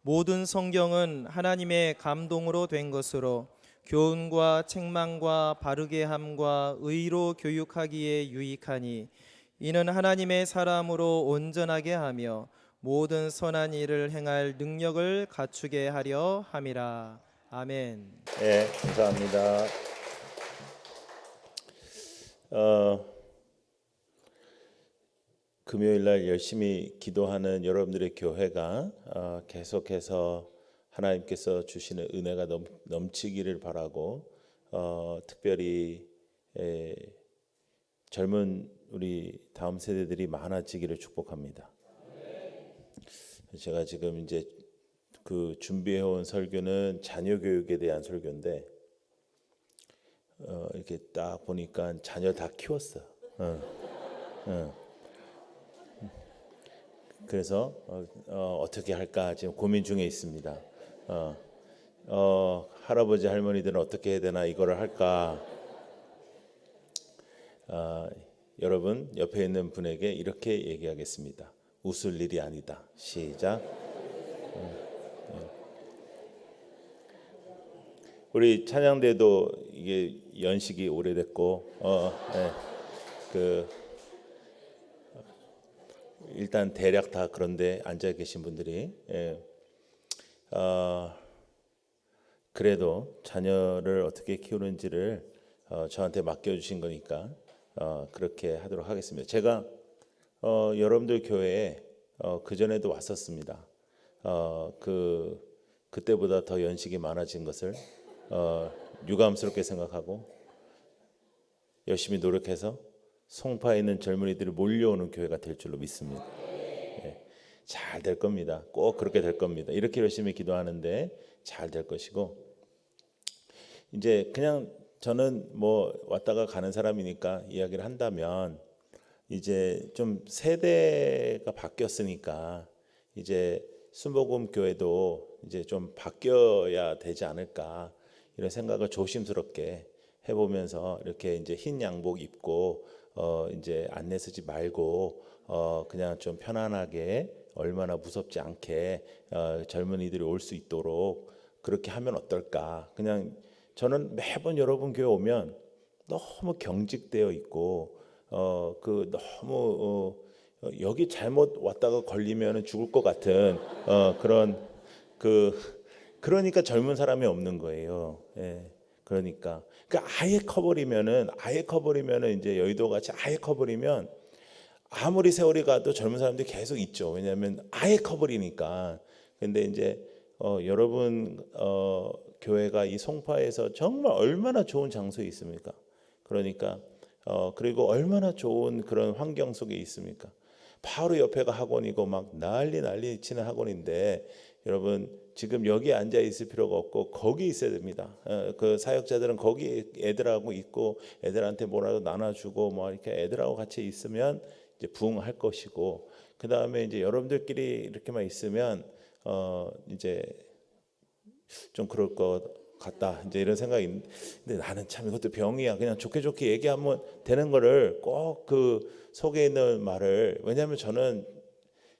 모든 성경은 하나님의 감동으로 된 것으로 교훈과 책망과 바르게 함과 의로 교육하기에 유익하니 이는 하나님의 사람으로 온전하게 하며 모든 선한 일을 행할 능력을 갖추게 하려 함이라. 아멘. 네, 감사합니다. 금요일 날 열심히 기도하는 여러분들의 교회가 계속해서 하나님께서 주시는 은혜가 넘치기를 바라고 특별히 젊은 우리 다음 세대들이 많아지기를 축복합니다. 제가 지금 이제 그 준비해온 설교는 자녀 교육에 대한 설교인데 이렇게 딱 보니까 자녀 다 키웠어. 그래서 어떻게 할까 지금 고민 중에 있습니다. 할아버지 할머니들은 어떻게 해야 되나 이거를 할까. 여러분 옆에 있는 분에게 이렇게 얘기하겠습니다. 웃을 일이 아니다. 시작. 우리 찬양대도 이게 연식이 오래됐고 일단 대략 다 그런데 앉아 계신 분들이 그래도 자녀를 어떻게 키우는지를 저한테 맡겨주신 거니까 그렇게 하도록 하겠습니다. 제가 여러분들 교회에 그 전에도 왔었습니다. 그때보다 더 연식이 많아진 것을 유감스럽게 생각하고 열심히 노력해서 송파에 있는 젊은이들이 몰려오는 교회가 될 줄로 믿습니다. 잘 될 겁니다. 꼭 그렇게 될 겁니다. 이렇게 열심히 기도하는데 잘 될 것이고, 이제 그냥 저는 뭐 왔다가 가는 사람이니까 이야기를 한다면 이제 좀 세대가 바뀌었으니까 이제 순복음 교회도 이제 좀 바뀌어야 되지 않을까 이런 생각을 조심스럽게 해보면서 이렇게 이제 흰 양복 입고 이제 안내 쓰지 말고 그냥 좀 편안하게 얼마나 무섭지 않게 젊은이들이 올 수 있도록 그렇게 하면 어떨까. 그냥 저는 매번 여러분 교회 오면 너무 경직되어 있고 너무 여기 잘못 왔다가 걸리면 죽을 것 같은 그런 그러니까 젊은 사람이 없는 거예요. 그러니까 아예 커버리면은 이제 여의도 같이 아예 커버리면 아무리 세월이 가도 젊은 사람들이 계속 있죠. 왜냐하면 아예 커버리니까. 근데 이제 여러분 교회가 이 송파에서 정말 얼마나 좋은 장소에 있습니까? 그러니까 그리고 얼마나 좋은 그런 환경 속에 있습니까? 바로 옆에가 학원이고 막 난리 치는 학원인데 여러분 지금 여기 앉아 있을 필요가 없고 거기 있어야 됩니다. 그 사역자들은 거기 애들하고 있고 애들한테 뭐라도 나눠주고 뭐 이렇게 애들하고 같이 있으면 이제 부흥할 것이고 그 다음에 이제 여러분들끼리 이렇게만 있으면 이제 좀 그럴 것 같다. 이제 이런 생각이 있는데 나는 참 이것도 병이야. 그냥 좋게 얘기하면 되는 거를 꼭 그 속에 있는 말을 왜냐하면 저는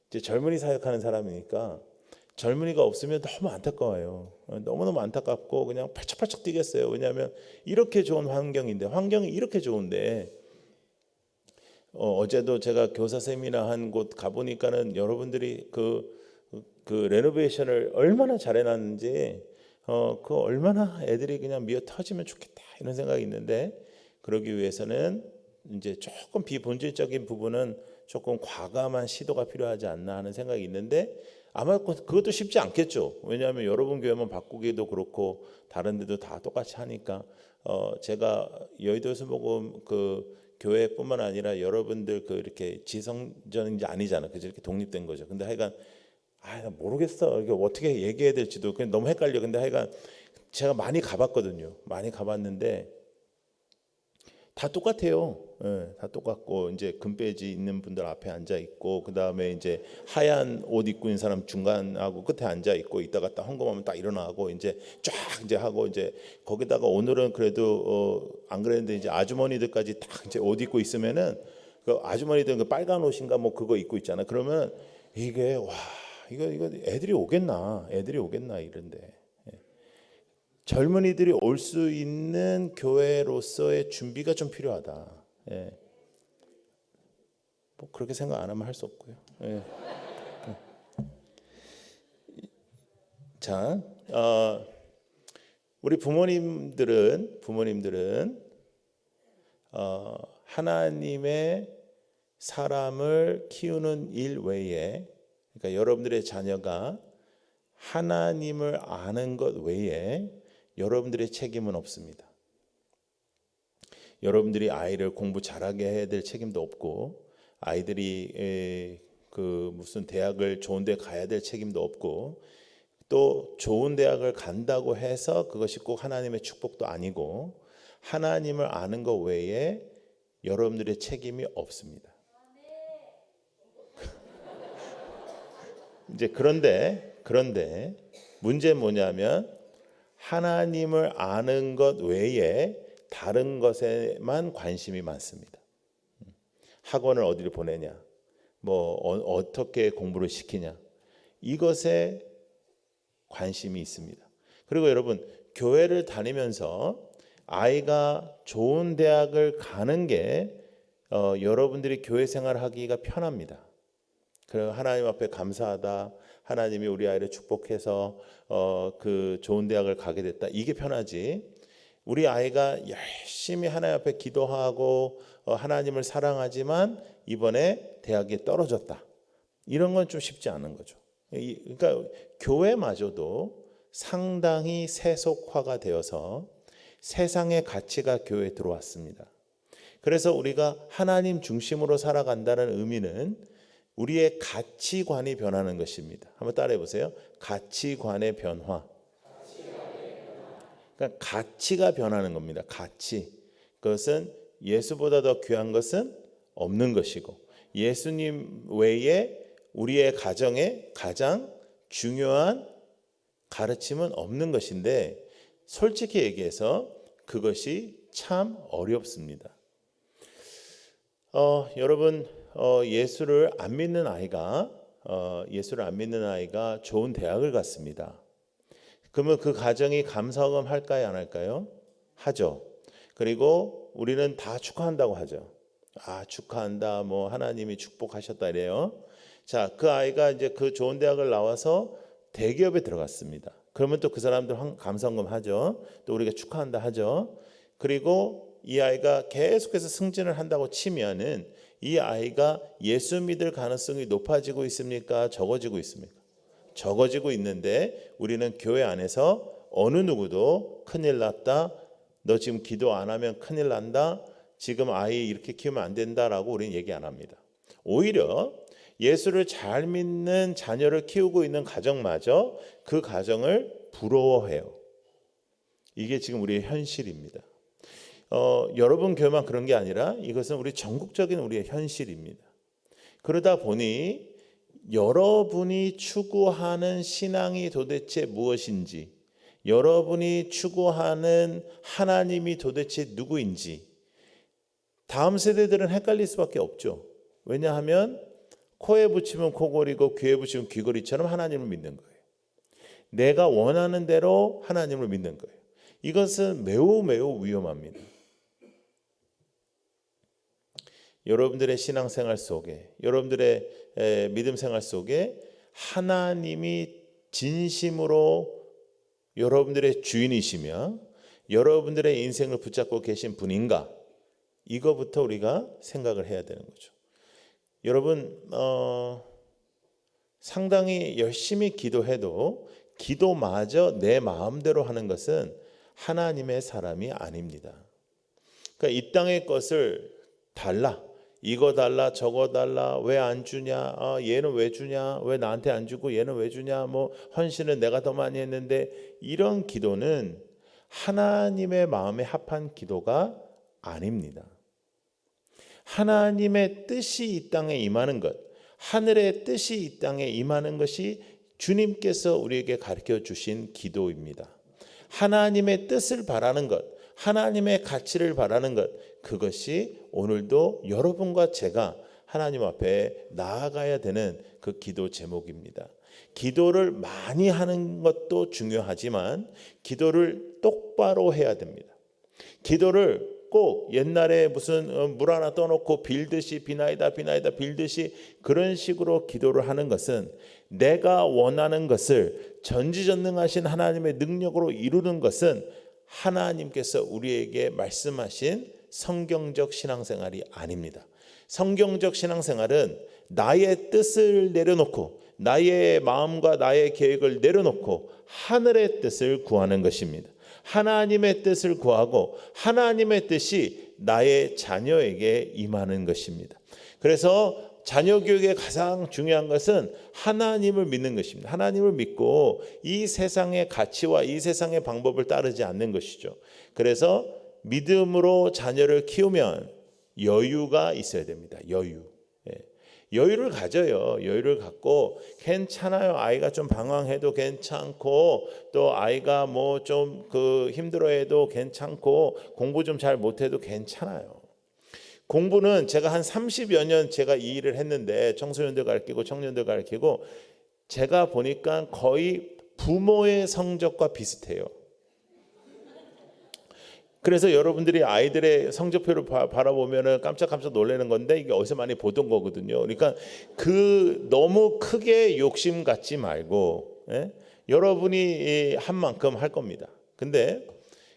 이제 젊은이 사역하는 사람이니까 젊은이가 없으면 너무 안타까워요. 너무너무 안타깝고 그냥 팔짝팔짝 뛰겠어요. 왜냐하면 이렇게 좋은 환경이 이렇게 좋은데 어제도 제가 교사 세미나 한 곳 가보니까는 여러분들이 그 레노베이션을 얼마나 잘해놨는지 그 얼마나 애들이 그냥 미어 터지면 좋겠다 이런 생각이 있는데 그러기 위해서는 이제 조금 비본질적인 부분은 조금 과감한 시도가 필요하지 않나 하는 생각이 있는데 아마 그것도 쉽지 않겠죠. 왜냐하면 여러분 교회만 바꾸기도 그렇고 다른 데도 다 똑같이 하니까 제가 여의도 순복음 그 교회뿐만 아니라 여러분들 그 이렇게 지성전인지 아니잖아. 그죠? 이렇게 독립된 거죠. 근데 하여간 모르겠어. 이게 어떻게 얘기해야 될지도 그냥 너무 헷갈려. 근데 하여간 제가 많이 가봤거든요. 많이 가봤는데 다 똑같아요. 다 똑같고 이제 금배지 있는 분들 앞에 앉아 있고 그 다음에 이제 하얀 옷 입고 있는 사람 중간하고 끝에 앉아 있고 이따가 딱 헌금하면 딱 일어나고 이제 쫙 이제 하고 이제 거기다가 오늘은 그래도 안 그랬는데 이제 아주머니들까지 딱 이제 옷 입고 있으면은 그 아주머니들 그 빨간 옷인가 뭐 그거 입고 있잖아. 그러면 이게 와 이거 애들이 오겠나 이런데 젊은이들이 올 수 있는 교회로서의 준비가 좀 필요하다. 뭐 그렇게 생각 안 하면 할 수 없고요. 자, 우리 부모님들은 하나님의 사람을 키우는 일 외에, 그러니까 여러분들의 자녀가 하나님을 아는 것 외에 여러분들의 책임은 없습니다. 여러분들이 아이를 공부 잘하게 해야 될 책임도 없고, 아이들이 무슨 대학을 좋은 데 가야 될 책임도 없고, 또 좋은 대학을 간다고 해서 그것이 꼭 하나님의 축복도 아니고, 하나님을 아는 것 외에 여러분들의 책임이 없습니다. 이제 그런데 문제는 뭐냐면, 하나님을 아는 것 외에 다른 것에만 관심이 많습니다. 학원을 어디를 보내냐, 뭐 어떻게 공부를 시키냐, 이것에 관심이 있습니다. 그리고 여러분, 교회를 다니면서 아이가 좋은 대학을 가는 게 여러분들이 교회 생활하기가 편합니다. 그래서 하나님 앞에 감사하다, 하나님이 우리 아이를 축복해서 그 좋은 대학을 가게 됐다, 이게 편하지. 우리 아이가 열심히 하나님 앞에 기도하고 하나님을 사랑하지만 이번에 대학에 떨어졌다, 이런 건 좀 쉽지 않은 거죠. 그러니까 교회마저도 상당히 세속화가 되어서 세상의 가치가 교회에 들어왔습니다. 그래서 우리가 하나님 중심으로 살아간다는 의미는 우리의 가치관이 변하는 것입니다. 한번 따라해 보세요. 가치관의 변화. 그러니까 가치가 변하는 겁니다. 가치. 그것은 예수보다 더 귀한 것은 없는 것이고, 예수님 외에 우리의 가정에 가장 중요한 가르침은 없는 것인데, 솔직히 얘기해서 그것이 참 어렵습니다. 여러분, 예수를 안 믿는 아이가 좋은 대학을 갔습니다. 그러면 그 가정이 감사금 할까요, 안 할까요? 하죠. 그리고 우리는 다 축하한다고 하죠. 축하한다, 뭐 하나님이 축복하셨다 이래요. 자, 그 아이가 이제 그 좋은 대학을 나와서 대기업에 들어갔습니다. 그러면 또 그 사람들 감사금 하죠. 또 우리가 축하한다 하죠. 그리고 이 아이가 계속해서 승진을 한다고 치면은 이 아이가 예수 믿을 가능성이 높아지고 있습니까? 적어지고 있습니까? 적어지고 있는데, 우리는 교회 안에서 어느 누구도 큰일 났다, 너 지금 기도 안 하면 큰일 난다, 지금 아이 이렇게 키우면 안 된다라고 우리는 얘기 안 합니다. 오히려 예수를 잘 믿는 자녀를 키우고 있는 가정마저 그 가정을 부러워해요. 이게 지금 우리의 현실입니다. 여러분 교회만 그런 게 아니라 이것은 우리 전국적인 우리의 현실입니다. 그러다 보니 여러분이 추구하는 신앙이 도대체 무엇인지, 여러분이 추구하는 하나님이 도대체 누구인지 다음 세대들은 헷갈릴 수밖에 없죠. 왜냐하면 코에 붙이면 코골이고 귀에 붙이면 귀걸이처럼 하나님을 믿는 거예요. 내가 원하는 대로 하나님을 믿는 거예요. 이것은 매우 매우 위험합니다. 여러분들의 신앙생활 속에, 여러분들의 믿음 생활 속에 하나님이 진심으로 여러분들의 주인이시며 여러분들의 인생을 붙잡고 계신 분인가, 이거부터 우리가 생각을 해야 되는 거죠. 여러분, 상당히 열심히 기도해도 기도마저 내 마음대로 하는 것은 하나님의 사람이 아닙니다. 그러니까 이 땅의 것을 달라, 이거 달라, 저거 달라, 왜 안 주냐, 얘는 왜 주냐, 왜 나한테 안 주고 얘는 왜 주냐, 뭐 헌신은 내가 더 많이 했는데, 이런 기도는 하나님의 마음에 합한 기도가 아닙니다. 하나님의 뜻이 이 땅에 임하는 것, 하늘의 뜻이 이 땅에 임하는 것이 주님께서 우리에게 가르쳐 주신 기도입니다. 하나님의 뜻을 바라는 것, 하나님의 가치를 바라는 것, 그것이 오늘도 여러분과 제가 하나님 앞에 나아가야 되는 그 기도 제목입니다. 기도를 많이 하는 것도 중요하지만 기도를 똑바로 해야 됩니다. 기도를 꼭 옛날에 무슨 물 하나 떠놓고 빌듯이 비나이다 빌듯이 그런 식으로 기도를 하는 것은 내가 원하는 것을 전지전능하신 하나님의 능력으로 이루는 것은 하나님께서 우리에게 말씀하신 성경적 신앙생활이 아닙니다. 성경적 신앙생활은 나의 뜻을 내려놓고 나의 마음과 나의 계획을 내려놓고 하늘의 뜻을 구하는 것입니다. 하나님의 뜻을 구하고 하나님의 뜻이 나의 자녀에게 임하는 것입니다. 그래서 자녀 교육의 가장 중요한 것은 하나님을 믿는 것입니다. 하나님을 믿고 이 세상의 가치와 이 세상의 방법을 따르지 않는 것이죠. 그래서 믿음으로 자녀를 키우면 여유가 있어야 됩니다. 여유. 여유를 가져요. 여유를 갖고 괜찮아요. 아이가 좀 방황해도 괜찮고 또 아이가 뭐 좀 힘들어해도 괜찮고 공부 좀 잘 못해도 괜찮아요. 공부는 제가 한 30여 년 제가 이 일을 했는데 청소년들 가르치고 청년들 가르치고 제가 보니까 거의 부모의 성적과 비슷해요. 그래서 여러분들이 아이들의 성적표를 바라보면 깜짝깜짝 놀라는 건데 이게 어디서 많이 보던 거거든요. 그러니까 너무 크게 욕심 갖지 말고 여러분이 한 만큼 할 겁니다. 근데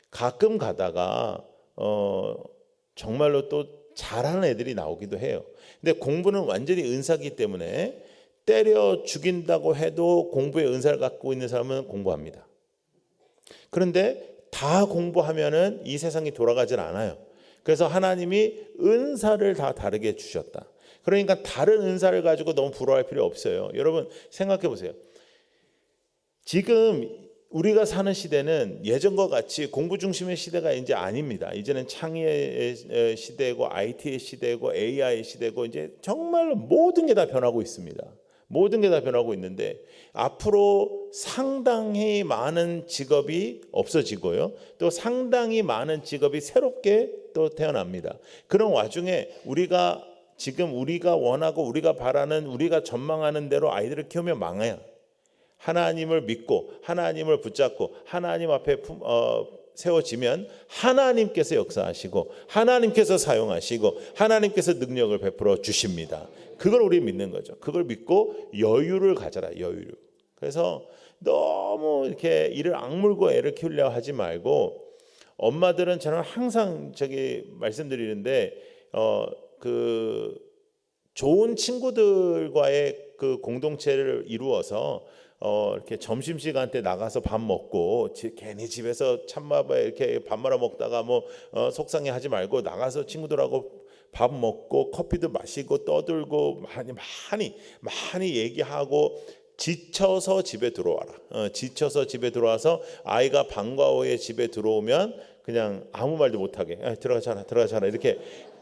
가끔 가다가 정말로 또 잘하는 애들이 나오기도 해요. 근데 공부는 완전히 은사기 때문에 때려 죽인다고 해도 공부의 은사를 갖고 있는 사람은 공부합니다. 그런데 다 공부하면은 이 세상이 돌아가질 않아요. 그래서 하나님이 은사를 다 다르게 주셨다. 그러니까 다른 은사를 가지고 너무 부러워할 필요 없어요. 여러분 생각해 보세요. 지금 우리가 사는 시대는 예전과 같이 공부 중심의 시대가 이제 아닙니다. 이제는 창의의 시대고 IT의 시대고 AI의 시대고 이제 정말로 모든 게 다 변하고 있습니다. 모든 게 다 변하고 있는데 앞으로 상당히 많은 직업이 없어지고요. 또 상당히 많은 직업이 새롭게 또 태어납니다. 그런 와중에 우리가 원하고 우리가 바라는 우리가 전망하는 대로 아이들을 키우면 망해요. 하나님을 믿고 하나님을 붙잡고 하나님 앞에 세워지면 하나님께서 역사하시고 하나님께서 사용하시고 하나님께서 능력을 베풀어 주십니다. 그걸 우리 믿는 거죠. 그걸 믿고 여유를 가져라. 여유를. 그래서 너무 이렇게 이를 악물고 애를 키우려고 하지 말고 엄마들은 저는 항상 말씀드리는데 좋은 친구들과의 공동체를 이루어서 이렇게 점심시간 때 나가서 밥 먹고 괜히 집에서 찬밥에 이렇게 밥 말아 먹다가 속상해하지 말고 나가서 친구들하고 밥 먹고 커피도 마시고 떠들고 많이 얘기하고 지쳐서 집에 들어와라. 지쳐서 집에 들어와서 아이가 방과 후에 집에 들어오면 그냥 아무 말도 못하게 들어가잖아 이렇게.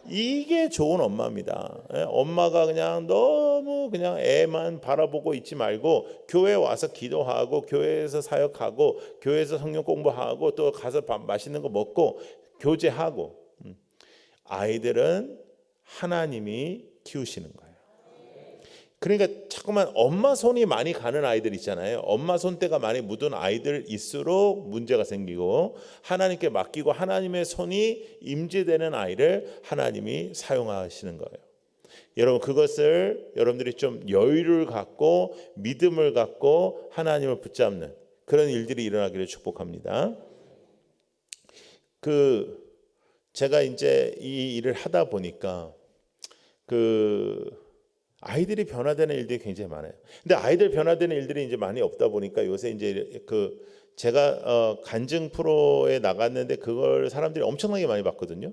이게 좋은 엄마입니다. 엄마가 그냥 너무 그냥 애만 바라보고 있지 말고 교회 와서 기도하고 교회에서 사역하고 교회에서 성경 공부하고 또 가서 밥 맛있는 거 먹고 교제하고. 아이들은 하나님이 키우시는 거예요. 그러니까 자꾸만 엄마 손이 많이 가는 아이들 있잖아요. 엄마 손때가 많이 묻은 아이들일수록 문제가 생기고 하나님께 맡기고 하나님의 손이 임재되는 아이를 하나님이 사용하시는 거예요. 여러분 그것을 여러분들이 좀 여유를 갖고 믿음을 갖고 하나님을 붙잡는 그런 일들이 일어나기를 축복합니다. 제가 이제 이 일을 하다 보니까 아이들이 변화되는 일들이 굉장히 많아요. 근데 아이들 변화되는 일들이 이제 많이 없다 보니까 요새 이제 제가 간증 프로에 나갔는데 그걸 사람들이 엄청나게 많이 봤거든요.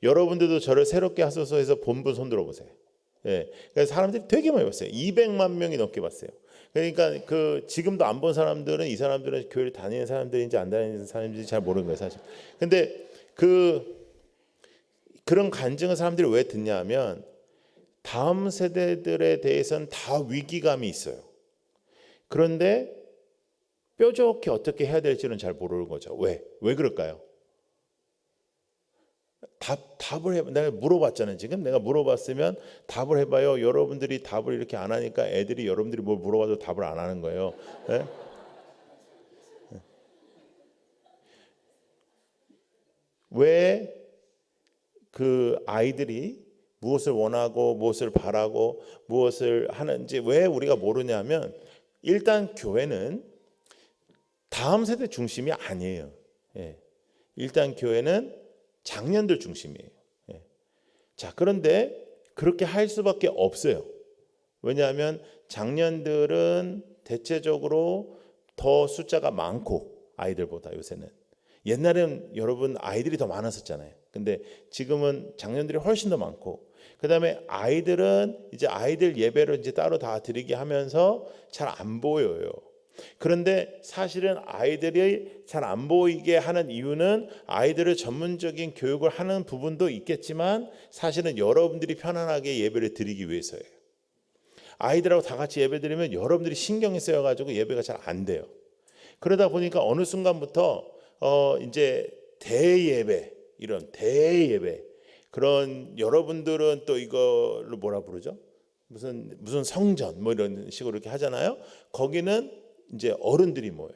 여러분들도 저를 새롭게 하소서 해서 본분 손들어 보세요. 예. 그래서 사람들이 되게 많이 봤어요. 200만 명이 넘게 봤어요. 그러니까 지금도 안 본 사람들은 이 사람들은 교회를 다니는 사람들인지 안 다니는 사람인지 잘 모르는 거예요, 사실. 근데 그런 간증을 사람들이 왜 듣냐면 다음 세대들에 대해서는 다 위기감이 있어요. 그런데 뾰족히 어떻게 해야 될지는 잘 모르는 거죠. 왜 그럴까요? 답을 해. 내가 물어봤잖아요. 지금 내가 물어봤으면 답을 해봐요. 여러분들이 답을 이렇게 안 하니까 애들이 여러분들이 뭘 물어봐도 답을 안 하는 거예요. 네? 왜 그 아이들이 무엇을 원하고 무엇을 바라고 무엇을 하는지 왜 우리가 모르냐면, 일단 교회는 다음 세대 중심이 아니에요. 예. 일단 교회는 장년들 중심이에요. 예. 자, 그런데 그렇게 할 수밖에 없어요. 왜냐하면 장년들은 대체적으로 더 숫자가 많고, 아이들보다 요새는. 옛날에는 여러분 아이들이 더 많았었잖아요. 근데 지금은 장년들이 훨씬 더 많고, 그다음에 아이들은 이제 아이들 예배를 이제 따로 다 드리게 하면서 잘 안 보여요. 그런데 사실은 아이들이 잘 안 보이게 하는 이유는 아이들을 전문적인 교육을 하는 부분도 있겠지만, 사실은 여러분들이 편안하게 예배를 드리기 위해서예요. 아이들하고 다 같이 예배 드리면 여러분들이 신경이 쓰여가지고 예배가 잘 안 돼요. 그러다 보니까 어느 순간부터 이제 대예배, 이런 대예배, 그런, 여러분들은 또 이걸로 뭐라 부르죠? 무슨 성전 뭐 이런 식으로 이렇게 하잖아요. 거기는 이제 어른들이 모여요.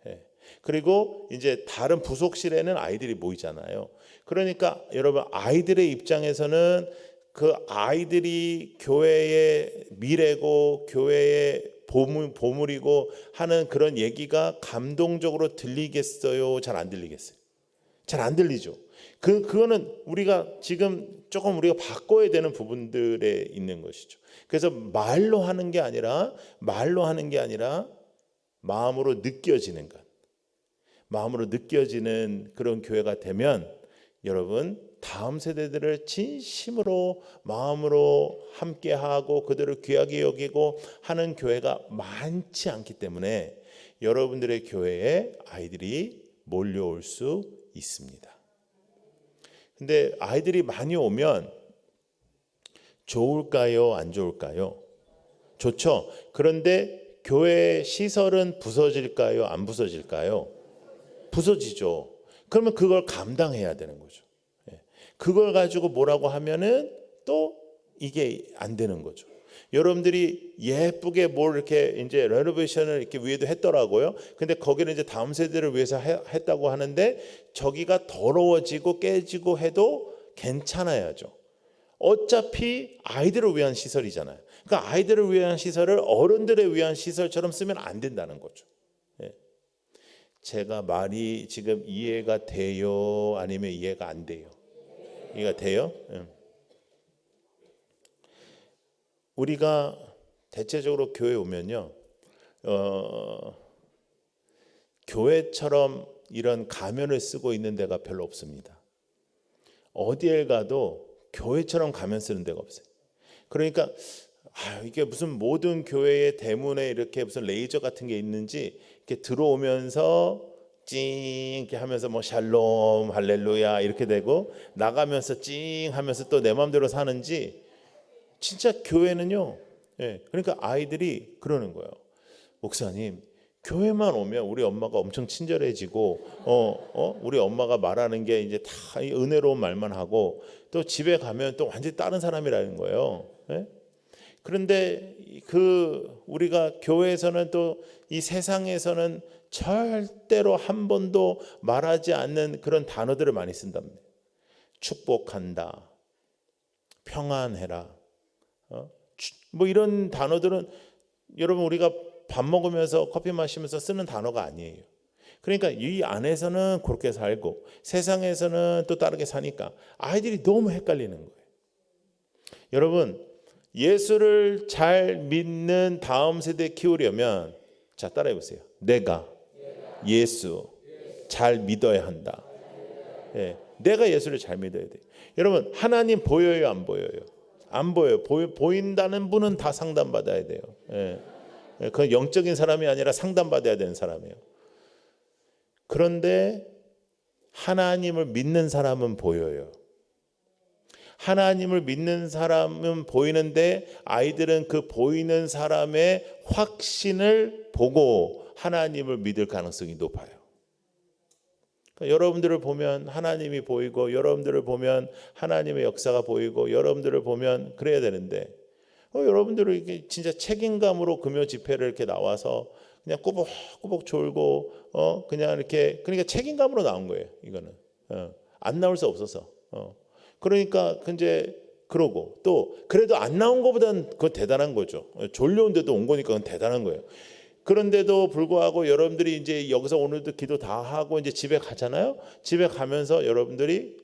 예. 그리고 이제 다른 부속실에는 아이들이 모이잖아요. 그러니까 여러분, 아이들의 입장에서는 그 아이들이 교회의 미래고 교회의 보물이고 하는 그런 얘기가 감동적으로 들리겠어요? 잘 안 들리겠어요? 잘 안 들리죠. 그거는 우리가 지금 조금 우리가 바꿔야 되는 부분들에 있는 것이죠. 그래서 말로 하는 게 아니라 마음으로 느껴지는 것, 마음으로 느껴지는 그런 교회가 되면, 여러분, 다음 세대들을 진심으로 마음으로 함께하고 그들을 귀하게 여기고 하는 교회가 많지 않기 때문에 여러분들의 교회에 아이들이 몰려올 수 있습니다. 근데 아이들이 많이 오면 좋을까요? 안 좋을까요? 좋죠. 그런데 교회 시설은 부서질까요? 안 부서질까요? 부서지죠. 그러면 그걸 감당해야 되는 거죠. 그걸 가지고 뭐라고 하면은 또 이게 안 되는 거죠. 여러분들이 예쁘게 뭘 이렇게 이제 레노베이션을 이렇게 위에도 했더라고요. 근데 거기는 이제 다음 세대를 위해서 했다고 하는데, 저기가 더러워지고 깨지고 해도 괜찮아야죠. 어차피 아이들을 위한 시설이잖아요. 그러니까 아이들을 위한 시설을 어른들을 위한 시설처럼 쓰면 안 된다는 거죠. 예. 제가 말이 지금 이해가 돼요? 아니면 이해가 안 돼요? 이해가 돼요? 예. 우리가 대체적으로 교회 오면요, 교회처럼 이런 가면을 쓰고 있는 데가 별로 없습니다. 어디에 가도 교회처럼 가면 쓰는 데가 없어요. 그러니까 이게 무슨 모든 교회의 대문에 이렇게 무슨 레이저 같은 게 있는지, 이렇게 들어오면서 찡 이렇게 하면서 뭐 샬롬 할렐루야 이렇게 되고, 나가면서 찡 하면서 또 내 마음대로 사는지, 진짜 교회는요. 예, 그러니까 아이들이 그러는 거예요. 목사님, 교회만 오면 우리 엄마가 엄청 친절해지고, 우리 엄마가 말하는 게 이제 다 은혜로운 말만 하고, 또 집에 가면 또 완전히 다른 사람이라는 거예요. 예? 그런데 우리가 교회에서는 또 이 세상에서는 절대로 한 번도 말하지 않는 그런 단어들을 많이 쓴답니다. 축복한다, 평안해라, 뭐 이런 단어들은 여러분 우리가 밥 먹으면서 커피 마시면서 쓰는 단어가 아니에요. 그러니까 이 안에서는 그렇게 살고 세상에서는 또 다르게 사니까 아이들이 너무 헷갈리는 거예요. 여러분, 예수를 잘 믿는 다음 세대 키우려면, 자, 따라해 보세요. 내가 예수 잘 믿어야 한다. 예, 내가 예수를 잘 믿어야 돼요. 여러분, 하나님 보여요, 안 보여요? 안 보여요. 보인다는 분은 다 상담받아야 돼요. 예. 그건 영적인 사람이 아니라 상담받아야 되는 사람이에요. 그런데 하나님을 믿는 사람은 보여요. 하나님을 믿는 사람은 보이는데, 아이들은 그 보이는 사람의 확신을 보고 하나님을 믿을 가능성이 높아요. 그러니까 여러분들을 보면 하나님이 보이고, 여러분들을 보면 하나님의 역사가 보이고, 여러분들을 보면 그래야 되는데, 여러분들은 이게 진짜 책임감으로 금요 집회를 이렇게 나와서 그냥 꾸벅꾸벅 졸고, 그냥 이렇게, 그러니까 책임감으로 나온 거예요. 이거는 안 나올 수 없어서. 그러니까 이제 그러고, 또 그래도 안 나온 것보다는 그건 대단한 거죠. 졸려온데도 온 거니까 그건 대단한 거예요. 그런데도 불구하고 여러분들이 이제 여기서 오늘도 기도 다 하고 이제 집에 가잖아요. 집에 가면서 여러분들이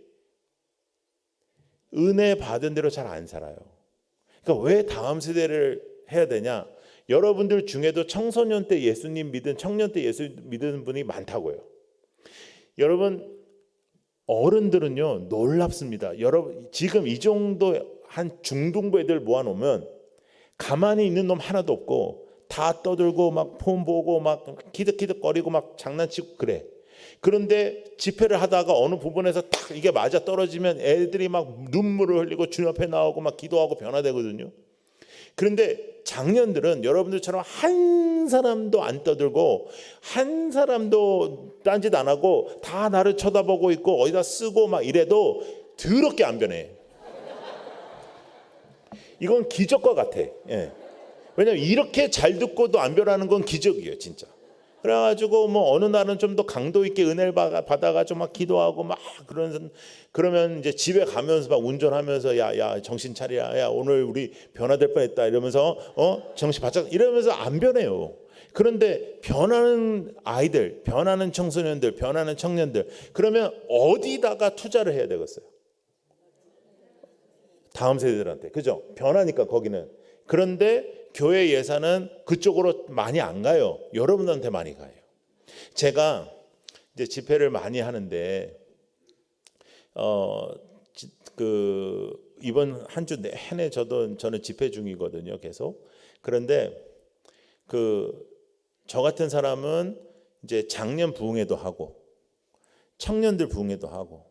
은혜 받은 대로 잘 안 살아요. 그러니까 왜 다음 세대를 해야 되냐? 여러분들 중에도 청소년 때 예수님 믿은, 청년 때 예수 믿은 분이 많다고요. 여러분, 어른들은요 놀랍습니다. 여러분, 지금 이 정도 한 중등부 애들 모아놓으면 가만히 있는 놈 하나도 없고, 다 떠들고 막 폰 보고 막 키득키득거리고 막 장난치고 그래. 그런데 집회를 하다가 어느 부분에서 딱 이게 맞아 떨어지면 애들이 막 눈물을 흘리고 주님 앞에 나오고 막 기도하고 변화되거든요. 그런데 장년들은 여러분들처럼 한 사람도 안 떠들고 한 사람도 딴짓 안 하고 다 나를 쳐다보고 있고 어디다 쓰고 막 이래도 더럽게 안 변해. 이건 기적과 같아. 예. 왜냐면 이렇게 잘 듣고도 안 변하는 건 기적이에요, 진짜. 그래가지고 뭐 어느 날은 좀 더 강도 있게 은혜를 받아가지고 막 기도하고 막 그러면 이제 집에 가면서 막 운전하면서 야 정신 차리라, 야 오늘 우리 변화될 뻔했다 이러면서 정신 바짝 이러면서 안 변해요. 그런데 변하는 아이들, 변하는 청소년들, 변하는 청년들, 그러면 어디다가 투자를 해야 되겠어요? 다음 세대들한테, 그죠? 변하니까 거기는. 그런데 교회 예산은 그쪽으로 많이 안 가요. 여러분한테 많이 가요. 제가 이제 집회를 많이 하는데 이번 한 주 내내 저는 집회 중이거든요, 계속. 그런데 저 같은 사람은 이제 장년 부흥회도 하고 청년들 부흥회도 하고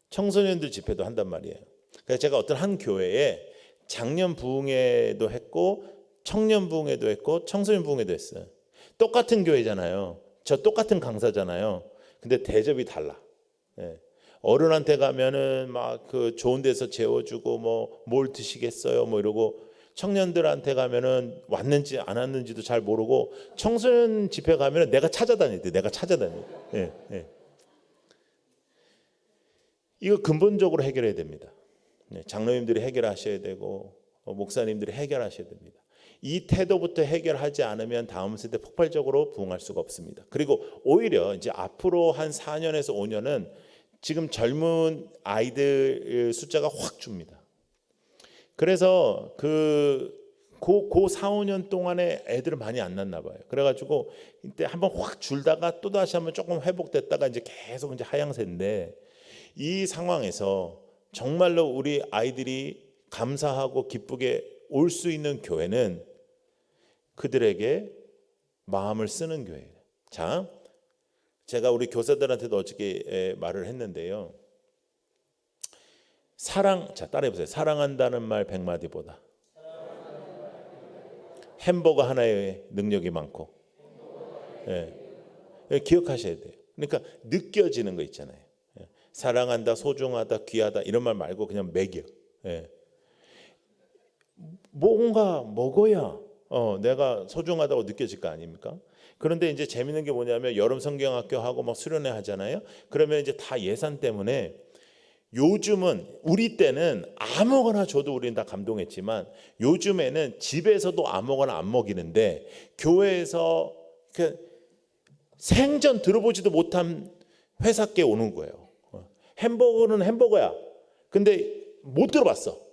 청소년들 집회도 한단 말이에요. 그래서 제가 어떤 한 교회에 장년 부흥회도 했고 청년 부흥회도 했고 청소년 부흥회도 했어요. 똑같은 교회잖아요. 저 똑같은 강사잖아요. 근데 대접이 달라. 예. 어른한테 가면은 막 좋은 데서 재워주고 뭐 뭘 드시겠어요 뭐 이러고, 청년들한테 가면은 왔는지 안 왔는지도 잘 모르고, 청소년 집회 가면은 내가 찾아다녀야 돼. 예, 예. 이거 근본적으로 해결해야 됩니다. 장로님들이 해결하셔야 되고 목사님들이 해결하셔야 됩니다. 이 태도부터 해결하지 않으면 다음 세대 폭발적으로 부흥할 수가 없습니다. 그리고 오히려 이제 앞으로 한 4년에서 5년은 지금 젊은 아이들 숫자가 확 줍니다. 그래서 그 4, 5년 동안에 애들은 많이 안 났나 봐요. 그래가지고 이때 한번 확 줄다가 또 다시 한번 조금 회복됐다가 이제 계속 이제 하향세인데, 이 상황에서 정말로 우리 아이들이 감사하고 기쁘게 올 수 있는 교회는 그들에게 마음을 쓰는 교회예요. 자, 제가 우리 교사들한테도 어저께 말을 했는데요. 자, 따라해보세요. 사랑한다는 말 100마디보다 햄버거 하나에 능력이 많고. 예. 기억하셔야 돼요. 그러니까 느껴지는 거 있잖아요. 예. 사랑한다, 소중하다, 귀하다 이런 말 말고 그냥 먹여. 예. 뭔가 먹어야 내가 소중하다고 느껴질 거 아닙니까? 그런데 이제 재밌는 게 뭐냐면 여름 성경학교 하고 막 수련회 하잖아요. 그러면 이제 다 예산 때문에 요즘은, 우리 때는 아무거나 줘도 우리는 다 감동했지만 요즘에는 집에서도 아무거나 안 먹이는데 교회에서 생전 들어보지도 못한 회사께 오는 거예요. 햄버거는 햄버거야. 근데 못 들어봤어.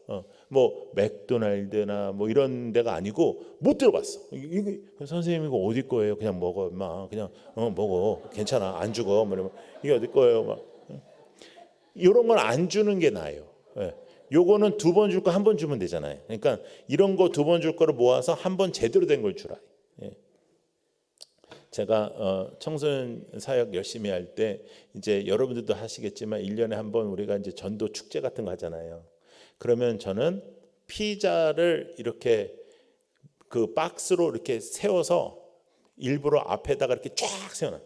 뭐 맥도날드나 뭐 이런 데가 아니고 못 들어봤어. 선생님 이거 어디 거예요? 그냥 먹어, 막 그냥 먹어, 괜찮아, 안 죽어. 뭐 이러면 이게 어디 거예요? 막 이런 건 안 주는 게 나아요. 예. 요거는 2번 줄 거 1번 주면 되잖아요. 그러니까 이런 거 2번 줄 거를 모아서 1번 제대로 된 걸 주라. 예. 제가 청소년 사역 열심히 할 때 이제 여러분들도 하시겠지만 1년에 1번 우리가 이제 전도 축제 같은 거 하잖아요. 그러면 저는 피자를 이렇게 그 박스로 이렇게 세워서 일부러 앞에다가 이렇게 쫙 세워놔.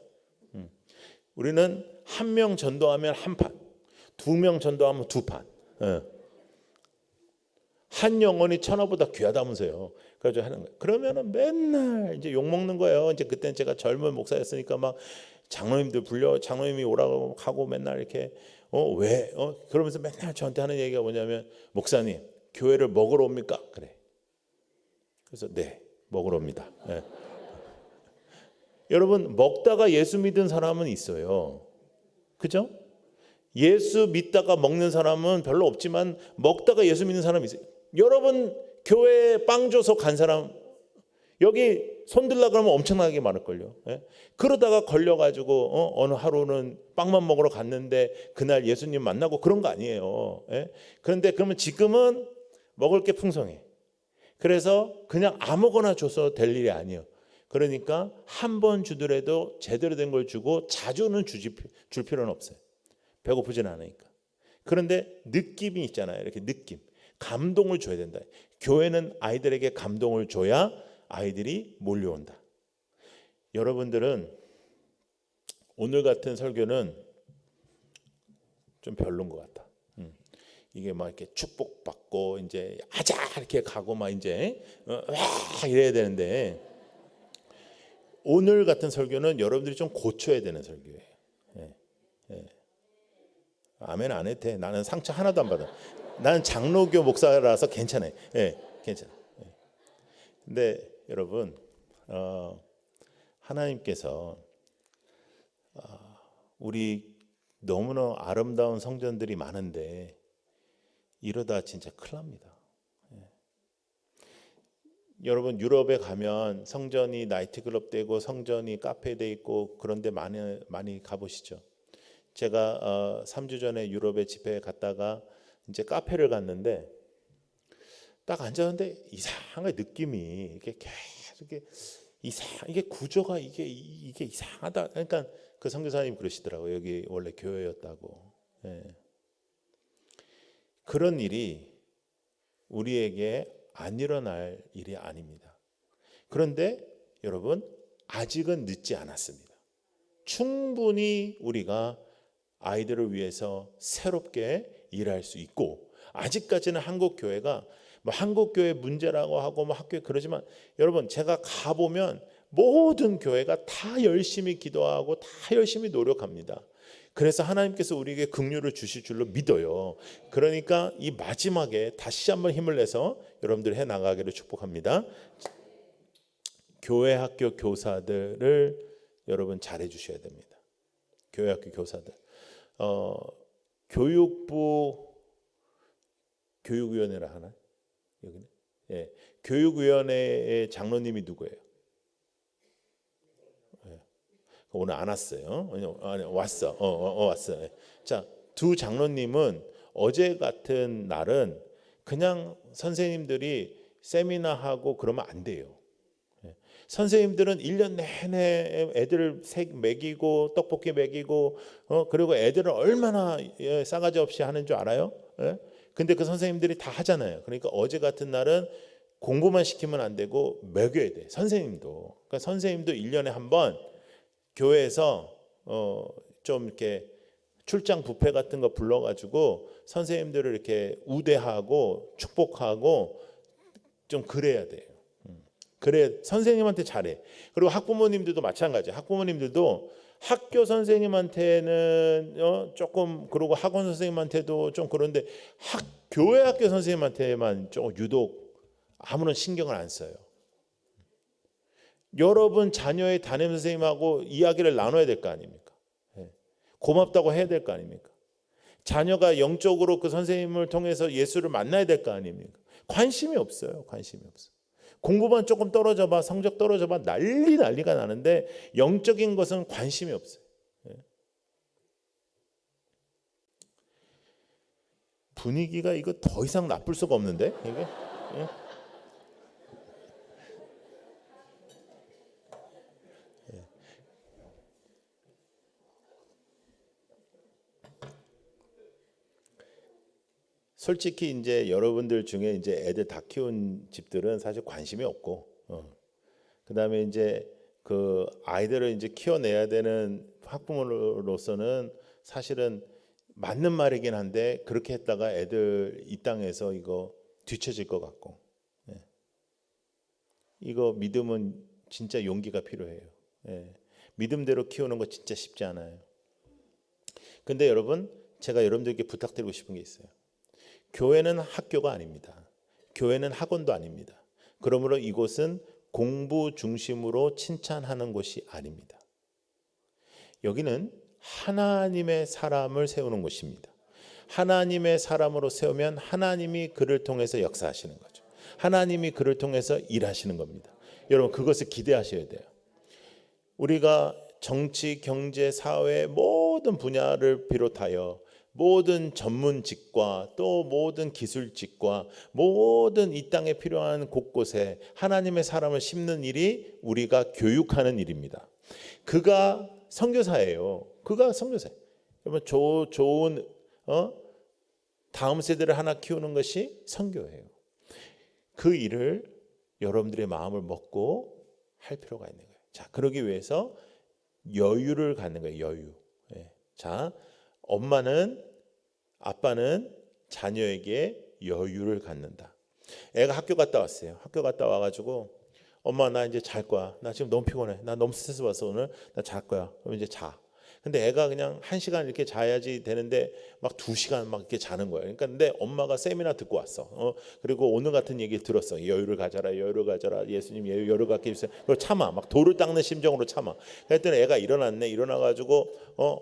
우리는 한 명 전도하면 한 판, 2명 전도하면 2판. 한 영혼이 천하보다 귀하다면서요. 그래서 하는 거예요. 그러면은 맨날 이제 욕 먹는 거예요. 이제 그때는 제가 젊은 목사였으니까 막 장로님들 불려 장로님이 오라고 하고 맨날 이렇게 왜 그러면서 맨날 저한테 하는 얘기가 뭐냐면 목사님 교회를 먹으러 옵니까? 그래. 그래서 네 먹으러 옵니다. 네. 여러분 먹다가 예수 믿은 사람은 있어요. 그죠? 예수 믿다가 먹는 사람은 별로 없지만 먹다가 예수 믿는 사람이 있어요. 여러분 교회에 빵 줘서 간 사람 여기 손들라 그러면 엄청나게 많을걸요. 예? 그러다가 걸려가지고 어느 하루는 빵만 먹으러 갔는데 그날 예수님 만나고 그런 거 아니에요. 예? 그런데 그러면 지금은 먹을 게 풍성해. 그래서 그냥 아무거나 줘서 될 일이 아니에요. 그러니까 한 번 주더라도 제대로 된 걸 주고 자주는 줄 필요는 없어요. 배고프진 않으니까. 그런데 느낌이 있잖아요. 이렇게 느낌. 감동을 줘야 된다. 교회는 아이들에게 감동을 줘야 아이들이 몰려온다. 여러분들은 오늘 같은 설교는 좀 별론 것 같다. 이게 막 이렇게 축복받고 이제 아자 이렇게 가고 막 이제 와 이래야 되는데 오늘 같은 설교는 여러분들이 좀 고쳐야 되는 설교예요. 예, 예. 아멘 안 해도 돼. 나는 상처 하나도 안 받아. 나는 장로교 목사라서 괜찮아요. 예, 괜찮아. 예. 근데 여러분 하나님께서 우리 너무나 아름다운 성전들이 많은데 이러다 진짜 큰일 납니다. 예. 여러분 유럽에 가면 성전이 나이트클럽 되고 성전이 카페 돼 있고 그런데 많이 가보시죠. 제가 3주 전에 유럽에 집회에 갔다가 이제 카페를 갔는데 딱 앉았는데 이상한 느낌이 이게 계속 이게 구조가 이게 이상하다. 그러니까 그 선교사님 그러시더라고요. 여기 원래 교회였다고. 예. 그런 일이 우리에게 안 일어날 일이 아닙니다. 그런데 여러분 아직은 늦지 않았습니다. 충분히 우리가 아이들을 위해서 새롭게 일할 수 있고 아직까지는 한국 교회가 뭐 한국 교회 문제라고 하고 뭐 학교에 그러지만 여러분 제가 가보면 모든 교회가 다 열심히 기도하고 다 열심히 노력합니다. 그래서 하나님께서 우리에게 긍휼을 주실 줄로 믿어요. 그러니까 이 마지막에 다시 한번 힘을 내서 여러분들 해 나가기를 축복합니다. 교회 학교 교사들을 여러분 잘해 주셔야 됩니다. 교회 학교 교사들. 교육부 교육위원회라 하나? 여기는? 예. 교육위원회의 장로님이 누구예요? 예. 오늘 안 왔어요. 아니, 왔어. 왔어. 예. 자, 두 장로님은 어제 같은 날은 그냥 선생님들이 세미나하고 그러면 안 돼요. 선생님들은 1년 내내 애들을 먹이고 떡볶이 먹이고 그리고 애들을 얼마나 싸가지 없이 하는 줄 알아요? 근데 그 선생님들이 다 하잖아요. 그러니까 어제 같은 날은 공부만 시키면 안 되고 먹여야 돼. 선생님도. 그러니까 선생님도 1년에 한 번 교회에서 좀 이렇게 출장 뷔페 같은 거 불러가지고 선생님들을 이렇게 우대하고 축복하고 좀 그래야 돼요. 그래 선생님한테 잘해. 그리고 학부모님들도 마찬가지야. 학부모님들도 학교 선생님한테는 조금 그러고 학원 선생님한테도 좀 그런데 교회 학교 선생님한테만 좀 유독 아무런 신경을 안 써요. 여러분 자녀의 담임 선생님하고 이야기를 나눠야 될 거 아닙니까? 고맙다고 해야 될 거 아닙니까? 자녀가 영적으로 그 선생님을 통해서 예수를 만나야 될 거 아닙니까? 관심이 없어요. 관심이 없어. 공부만 조금 떨어져봐, 성적 떨어져봐, 난리가 나는데 영적인 것은 관심이 없어요. 분위기가 이거 더 이상 나쁠 수가 없는데 이게. 솔직히 이제 여러분들 중에 이제 애들 다 키운 집들은 사실 관심이 없고, 그다음에 이제 그 아이들을 이제 키워내야 되는 학부모로서는 사실은 맞는 말이긴 한데 그렇게 했다가 애들 이 땅에서 이거 뒤처질 것 같고, 예. 이거 믿음은 진짜 용기가 필요해요. 예. 믿음대로 키우는 거 진짜 쉽지 않아요. 근데 여러분, 제가 여러분들께 부탁드리고 싶은 게 있어요. 교회는 학교가 아닙니다. 교회는 학원도 아닙니다. 그러므로 이곳은 공부 중심으로 칭찬하는 곳이 아닙니다. 여기는 하나님의 사람을 세우는 곳입니다. 하나님의 사람으로 세우면 하나님이 그를 통해서 역사하시는 거죠. 하나님이 그를 통해서 일하시는 겁니다. 여러분, 그것을 기대하셔야 돼요. 우리가 정치, 경제, 사회 모든 분야를 비롯하여 모든 전문직과 또 모든 기술직과 모든 이 땅에 필요한 곳곳에 하나님의 사람을 심는 일이 우리가 교육하는 일입니다. 그가 선교사예요. 그가 선교사예요. 여러분, 좋은 다음 세대를 하나 키우는 것이 선교예요. 그 일을 여러분들의 마음을 먹고 할 필요가 있는 거예요. 자, 그러기 위해서 여유를 갖는 거예요. 여유. 예. 자, 엄마는, 아빠는 자녀에게 여유를 갖는다. 애가 학교 갔다 왔어요. 학교 갔다 와가지고 엄마 나 이제 잘 거야. 나 지금 너무 피곤해. 나 너무 스트레스 받아서 오늘 나 잘 거야. 그럼 이제 자. 근데 애가 그냥 1시간 이렇게 자야지 되는데 막 2시간 막 이렇게 자는 거예요. 그러니까 근데 엄마가 세미나 듣고 왔어. 그리고 오늘 같은 얘기 들었어. 여유를 가져라, 여유를 가져라. 예수님 여유를 갖게 해주세요. 그걸 참아. 막 돌을 닦는 심정으로 참아. 그랬더니 애가 일어났네. 일어나가지고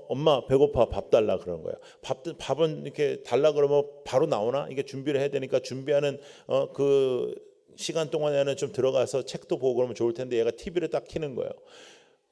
엄마 배고파, 밥 달라 그러는 거야. 밥은 이렇게 달라 그러면 바로 나오나? 이게 준비를 해야 되니까 준비하는 그 시간 동안에는 좀 들어가서 책도 보고 그러면 좋을 텐데 얘가 TV를 딱 켜는 거예요.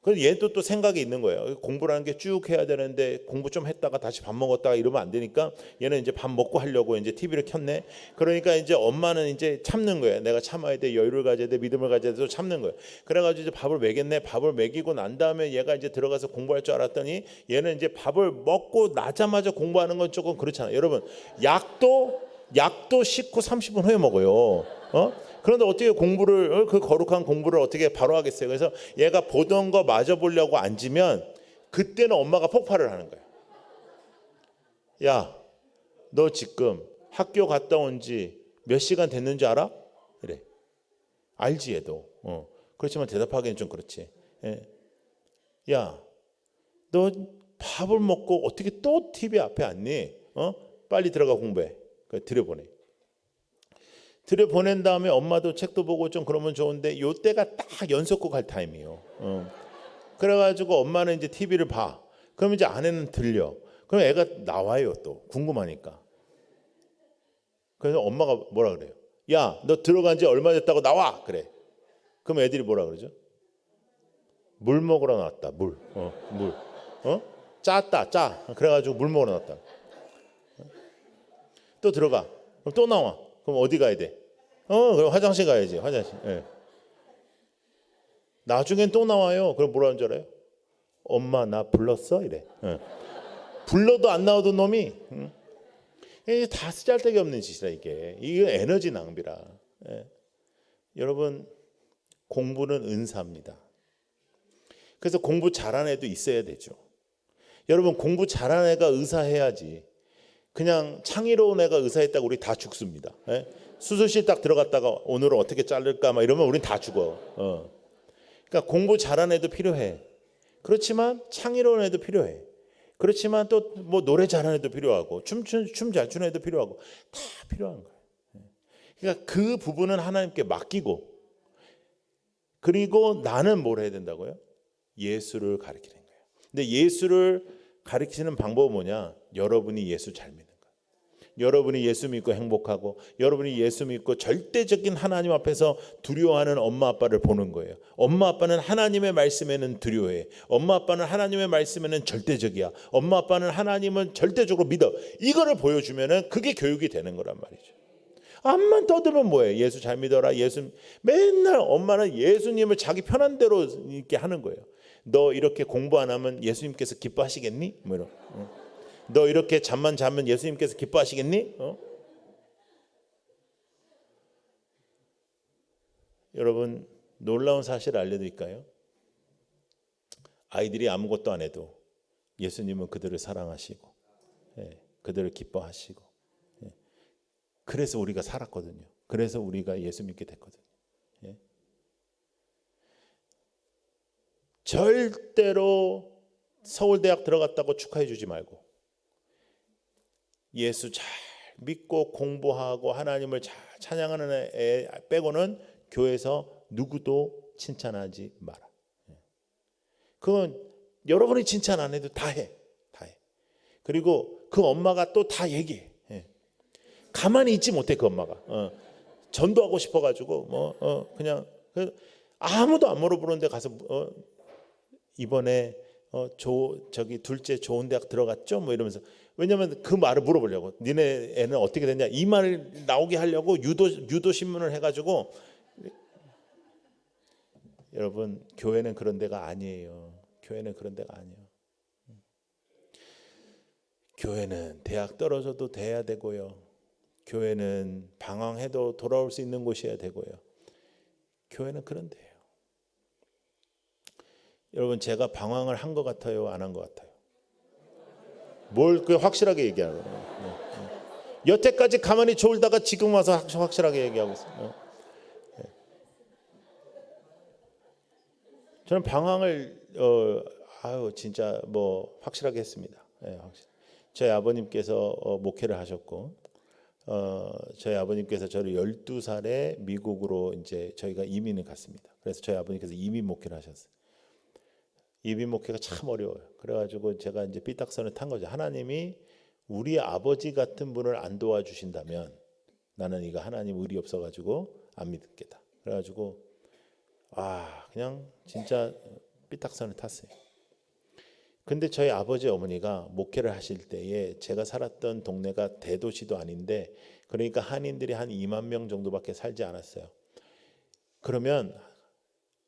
그래서 얘도 또 생각이 있는 거예요. 공부라는 게 쭉 해야 되는데 공부 좀 했다가 다시 밥 먹었다가 이러면 안 되니까 얘는 이제 밥 먹고 하려고 이제 TV를 켰네. 그러니까 이제 엄마는 이제 참는 거예요. 내가 참아야 돼, 여유를 가져야 돼, 믿음을 가져야 돼, 참는 거예요. 그래가지고 이제 밥을 먹였네. 밥을 먹이고 난 다음에 얘가 이제 들어가서 공부할 줄 알았더니 얘는 이제 밥을 먹고 나자마자 공부하는 건 조금 그렇잖아요. 여러분, 약도 식후 30분 후에 먹어요. 그런데 어떻게 공부를 그 거룩한 공부를 어떻게 바로 하겠어요? 그래서 얘가 보던 거 마저 보려고 앉으면 그때는 엄마가 폭발을 하는 거예요. 야, 너 지금 학교 갔다 온 지 몇 시간 됐는지 알아? 그래. 알지 얘도. 그렇지만 대답하기는 좀 그렇지. 예. 야, 너 밥을 먹고 어떻게 또 TV 앞에 앉니? 빨리 들어가 공부해. 들여보내. 들여보낸 다음에 엄마도 책도 보고 좀 그러면 좋은데 요 때가 딱 연속곡 할 타임이에요. 그래가지고 엄마는 이제 TV를 봐. 그럼 이제 아내는 들려. 그럼 애가 나와요. 또 궁금하니까. 그래서 엄마가 뭐라 그래요? 야, 너 들어간 지 얼마 됐다고 나와. 그래. 그럼 애들이 뭐라 그러죠? 물 먹으러 나왔다. 물. 물. 짰다. 짜. 그래가지고 물 먹으러 나왔다. 또 들어가. 그럼 또 나와. 그럼 어디 가야 돼? 그럼 화장실 가야지. 화장실. 예. 나중엔 또 나와요. 그럼 뭐라는 줄 알아요? 엄마 나 불렀어? 이래. 예. 불러도 안 나오던 놈이 이게 다 쓰잘데기 없는 짓이라 이게. 이게 에너지 낭비라. 예. 여러분, 공부는 은사입니다. 그래서 공부 잘하는 애도 있어야 되죠. 여러분, 공부 잘하는 애가 의사해야지. 그냥 창의로운 애가 의사했다고 우리 다 죽습니다. 예? 수술실 딱 들어갔다가 오늘은 어떻게 자를까 막 이러면 우린 다 죽어. 그러니까 공부 잘하는 애도 필요해. 그렇지만 창의로운 애도 필요해. 그렇지만 또 뭐 노래 잘하는 애도 필요하고 춤 잘 추는 애도 필요하고 다 필요한 거예요. 그러니까 그 부분은 하나님께 맡기고, 그리고 나는 뭘 해야 된다고요? 예수를 가르치는 거예요. 근데 예수를 가르치는 방법은 뭐냐? 여러분이 예수 잘 믿는 거예요. 여러분이 예수 믿고 행복하고, 여러분이 예수 믿고 절대적인 하나님 앞에서 두려워하는 엄마 아빠를 보는 거예요. 엄마 아빠는 하나님의 말씀에는 두려워해. 엄마 아빠는 하나님의 말씀에는 절대적이야. 엄마 아빠는 하나님은 절대적으로 믿어. 이거를 보여주면은 그게 교육이 되는 거란 말이죠. 암만 떠들면 뭐예요? 예수 잘 믿어라. 예수. 맨날 엄마는 예수님을 자기 편한 대로 이렇게 하는 거예요. 너 이렇게 공부 안 하면 예수님께서 기뻐하시겠니? 뭐 이런. 너 이렇게 잠만 자면 예수님께서 기뻐하시겠니? 여러분, 놀라운 사실을 알려드릴까요? 아이들이 아무것도 안 해도 예수님은 그들을 사랑하시고, 그들을 기뻐하시고, 그래서 우리가 살았거든요. 그래서 우리가 예수 믿게 됐거든요. 절대로 서울대학 들어갔다고 축하해 주지 말고, 예수 잘 믿고 공부하고 하나님을 잘 찬양하는 애 빼고는 교회에서 누구도 칭찬하지 마라. 그건 여러분이 칭찬 안 해도 다 해. 그리고 그 엄마가 또 다 얘기해. 가만히 있지 못해 그 엄마가. 전도하고 싶어가지고 그냥 아무도 안 물어보는데 가서 이번에 저기 둘째 좋은 대학 들어갔죠? 뭐 이러면서, 왜냐면 그 말을 물어보려고. 니네 애는 어떻게 됐냐? 이 말 나오게 하려고 유도 신문을 해가지고. 여러분, 교회는 그런 데가 아니에요. 교회는 그런 데가 아니에요. 교회는 대학 떨어져도 돼야 되고요. 교회는 방황해도 돌아올 수 있는 곳이어야 되고요. 교회는 그런 데예요. 여러분, 제가 방황을 한 것 같아요? 안 한 것 같아요? 뭘 그 확실하게 얘기하는 거예요? 여태까지 가만히 졸다가 지금 와서 확실하게 얘기하고 있어요. 저는 방황을 진짜 뭐 확실하게 했습니다. 저희 아버님께서 목회를 하셨고, 저희 아버님께서 저를 12살에 미국으로 이제 저희가 이민을 갔습니다. 그래서 저희 아버님께서 이민 목회를 하셨어요. 이민 목회가 참 어려워요. 그래가지고 제가 이제 삐딱선을 탄 거죠. 하나님이 우리 아버지 같은 분을 안 도와주신다면 나는 이거 하나님 의리 없어가지고 안 믿겠다. 그래가지고 그냥 진짜 삐딱선을 탔어요. 근데 저희 아버지 어머니가 목회를 하실 때에 제가 살았던 동네가 대도시도 아닌데, 그러니까 한인들이 한 2만 명 정도밖에 살지 않았어요. 그러면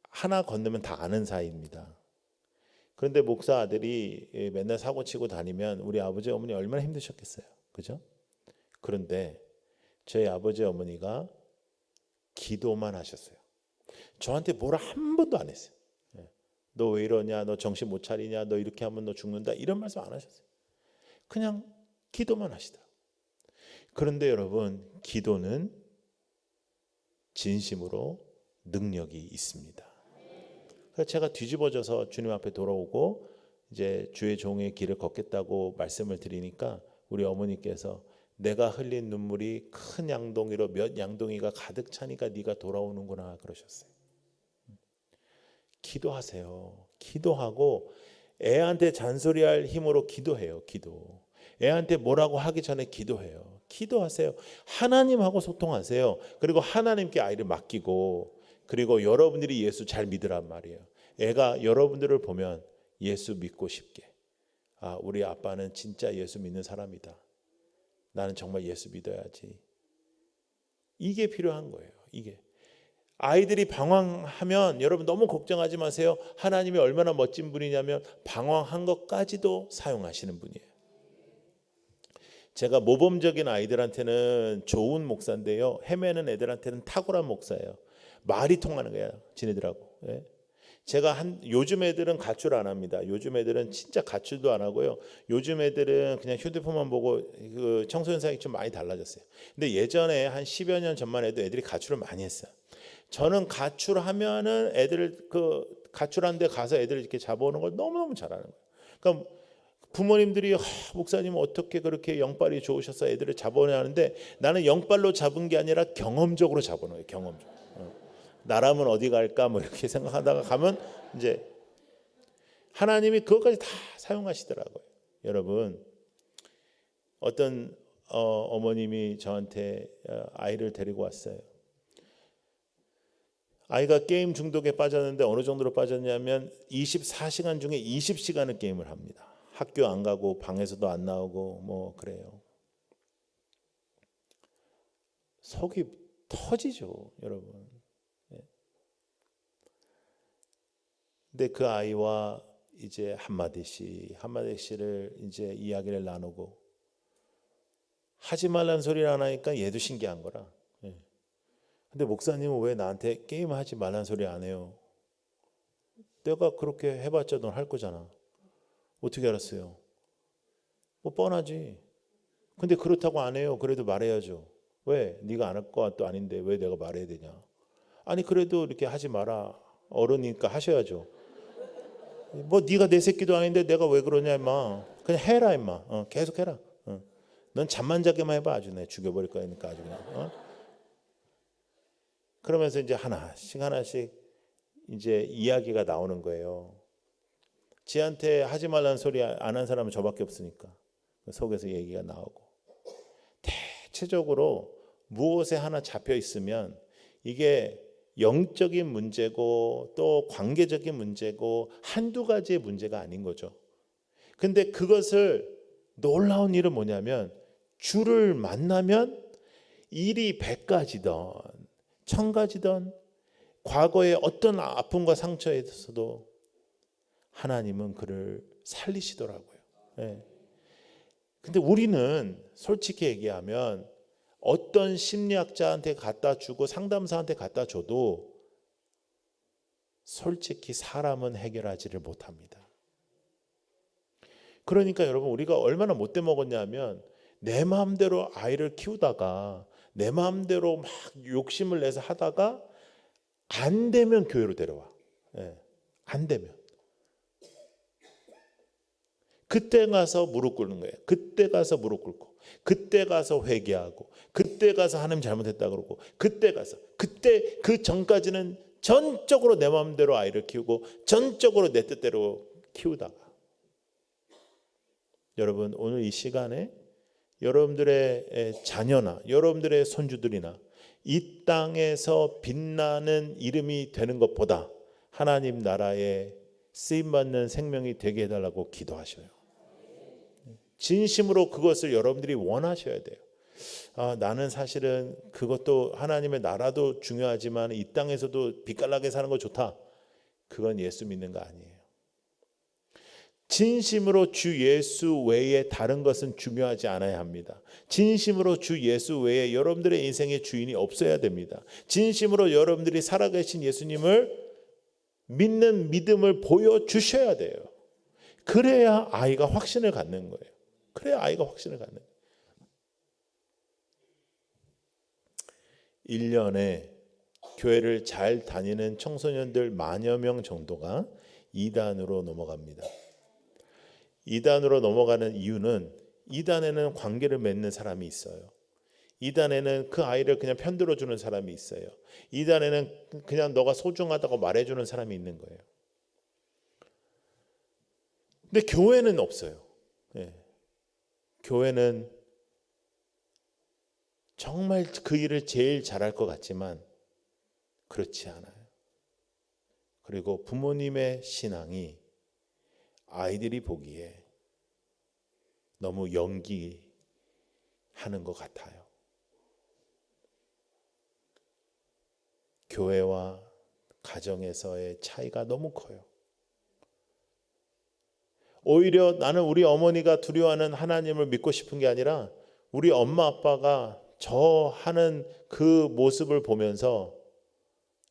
하나 건너면 다 아는 사이입니다. 그런데 목사 아들이 맨날 사고 치고 다니면 우리 아버지 어머니 얼마나 힘드셨겠어요. 그죠? 그런데 저희 아버지 어머니가 기도만 하셨어요. 저한테 뭐라 한 번도 안 했어요. 너 왜 이러냐, 너 정신 못 차리냐, 너 이렇게 하면 너 죽는다, 이런 말씀 안 하셨어요. 그냥 기도만 하시더라고요. 그런데 여러분, 기도는 진심으로 능력이 있습니다. 그래서 제가 뒤집어져서 주님 앞에 돌아오고 이제 주의 종의 길을 걷겠다고 말씀을 드리니까 우리 어머니께서 내가 흘린 눈물이 큰 양동이로 몇 양동이가 가득 차니까 네가 돌아오는구나 그러셨어요. 기도하세요. 기도하고 애한테 잔소리할 힘으로 기도해요. 기도. 애한테 뭐라고 하기 전에 기도해요. 기도하세요. 하나님하고 소통하세요. 그리고 하나님께 아이를 맡기고, 그리고 여러분들이 예수 잘 믿으란 말이에요. 애가 여러분들을 보면 예수 믿고 싶게, 우리 아빠는 진짜 예수 믿는 사람이다, 나는 정말 예수 믿어야지. 이게 필요한 거예요. 이게. 아이들이 방황하면 여러분 너무 걱정하지 마세요. 하나님이 얼마나 멋진 분이냐면 방황한 것까지도 사용하시는 분이에요. 제가 모범적인 아이들한테는 좋은 목사인데요, 헤매는 애들한테는 탁월한 목사예요. 말이 통하는 거야, 지네들하고. 제가 요즘 애들은 가출 안 합니다. 요즘 애들은 진짜 가출도 안 하고요. 요즘 애들은 그냥 휴대폰만 보고, 그 청소년 사역이 좀 많이 달라졌어요. 근데 예전에 한 10여 년 전만 해도 애들이 가출을 많이 했어요. 저는 가출하면은 애들을 가출한 데 가서 애들을 이렇게 잡아오는 걸 너무너무 잘하는 거예요. 그러니까 부모님들이 목사님 어떻게 그렇게 영빨이 좋으셔서 애들을 잡아오냐 하는데, 나는 영빨로 잡은 게 아니라 경험적으로 잡아오는 거예요. 경험적으로. 나라면 어디 갈까 뭐 이렇게 생각하다가 가면 이제 하나님이 그것까지 다 사용하시더라고요. 여러분, 어떤 어머님이 저한테 아이를 데리고 왔어요. 아이가 게임 중독에 빠졌는데 어느 정도로 빠졌냐면 24시간 중에 20시간을 게임을 합니다. 학교 안 가고 방에서도 안 나오고 뭐 그래요. 속이 터지죠, 여러분. 근데 그 아이와 이제 한마디씩을 이제 이야기를 나누고, 하지 말라는 소리를 안 하니까 얘도 신기한 거라. 근데 목사님은 왜 나한테 게임하지 말라는 소리 안 해요? 내가 그렇게 해봤자 넌 할 거잖아. 어떻게 알았어요? 뭐 뻔하지. 근데 그렇다고 안 해요. 그래도 말해야죠. 왜? 네가 안 할 것도 아닌데 왜 내가 말해야 되냐? 아니 그래도 이렇게 하지 마라. 어른이니까 하셔야죠. 뭐 네가 내 새끼도 아닌데 내가 왜 그러냐 임마. 그냥 해라 임마. 계속 해라. 넌 잠만 자게만 해봐. 아주 내 죽여버릴 거니까 아주 그냥. 그러면서 이제 하나씩 이제 이야기가 나오는 거예요. 지한테 하지 말라는 소리 안 한 사람은 저밖에 없으니까 속에서 얘기가 나오고, 대체적으로 무엇에 하나 잡혀 있으면 이게 영적인 문제고 또 관계적인 문제고 한두 가지의 문제가 아닌 거죠. 근데 그것을 놀라운 일은 뭐냐면 주를 만나면 일이 100가지든 1000가지든 과거의 어떤 아픔과 상처에 있어서도 하나님은 그를 살리시더라고요. 예. 근데 우리는 솔직히 얘기하면 어떤 심리학자한테 갖다 주고 상담사한테 갖다 줘도 솔직히 사람은 해결하지를 못합니다. 그러니까 여러분 우리가 얼마나 못돼 먹었냐면 내 마음대로 아이를 키우다가 내 마음대로 막 욕심을 내서 하다가 안 되면 교회로 데려와. 예. 안 되면. 그때 가서 무릎 꿇는 거예요. 그때 가서 무릎 꿇고, 그때 가서 회개하고, 그때 가서 하나님 잘못했다 그러고, 그때 그 전까지는 전적으로 내 마음대로 아이를 키우고 전적으로 내 뜻대로 키우다가, 여러분 오늘 이 시간에 여러분들의 자녀나 여러분들의 손주들이나 이 땅에서 빛나는 이름이 되는 것보다 하나님 나라에 쓰임받는 생명이 되게 해달라고 기도하셔요. 진심으로 그것을 여러분들이 원하셔야 돼요. 나는 사실은 그것도 하나님의 나라도 중요하지만 이 땅에서도 빛깔나게 사는 거 좋다. 그건 예수 믿는 거 아니에요. 진심으로 주 예수 외에 다른 것은 중요하지 않아야 합니다. 진심으로 주 예수 외에 여러분들의 인생의 주인이 없어야 됩니다. 진심으로 여러분들이 살아계신 예수님을 믿는 믿음을 보여주셔야 돼요. 그래야 아이가 확신을 갖는 거예요. 그래야 아이가 확신을 갖는 거예요. 1년에 교회를 잘 다니는 청소년들 10,000여 명 정도가 이단으로 넘어갑니다. 이단으로 넘어가는 이유는 이단에는 관계를 맺는 사람이 있어요. 이단에는 그 아이를 그냥 편들어주는 사람이 있어요. 이단에는 그냥 너가 소중하다고 말해주는 사람이 있는 거예요. 근데 교회는 없어요. 예. 교회는 정말 그 일을 제일 잘할 것 같지만 그렇지 않아요. 그리고 부모님의 신앙이 아이들이 보기에 너무 연기하는 것 같아요. 교회와 가정에서의 차이가 너무 커요. 오히려 나는 우리 어머니가 두려워하는 하나님을 믿고 싶은 게 아니라 우리 엄마 아빠가 저 하는 그 모습을 보면서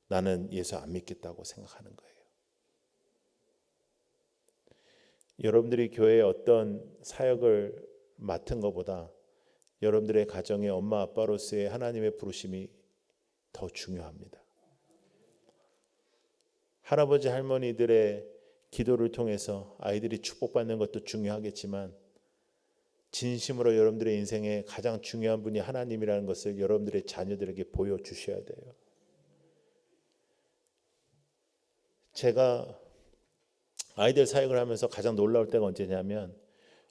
나는 예수 안 믿겠다고 생각하는 거예요. 여러분들이 교회에 어떤 사역을 맡은 것보다 여러분들의 가정의 엄마 아빠로서의 하나님의 부르심이 더 중요합니다. 할아버지 할머니들의 기도를 통해서 아이들이 축복받는 것도 중요하겠지만 진심으로 여러분들의 인생에 가장 중요한 분이 하나님이라는 것을 여러분들의 자녀들에게 보여주셔야 돼요. 제가 아이들 사역을 하면서 가장 놀라울 때가 언제냐면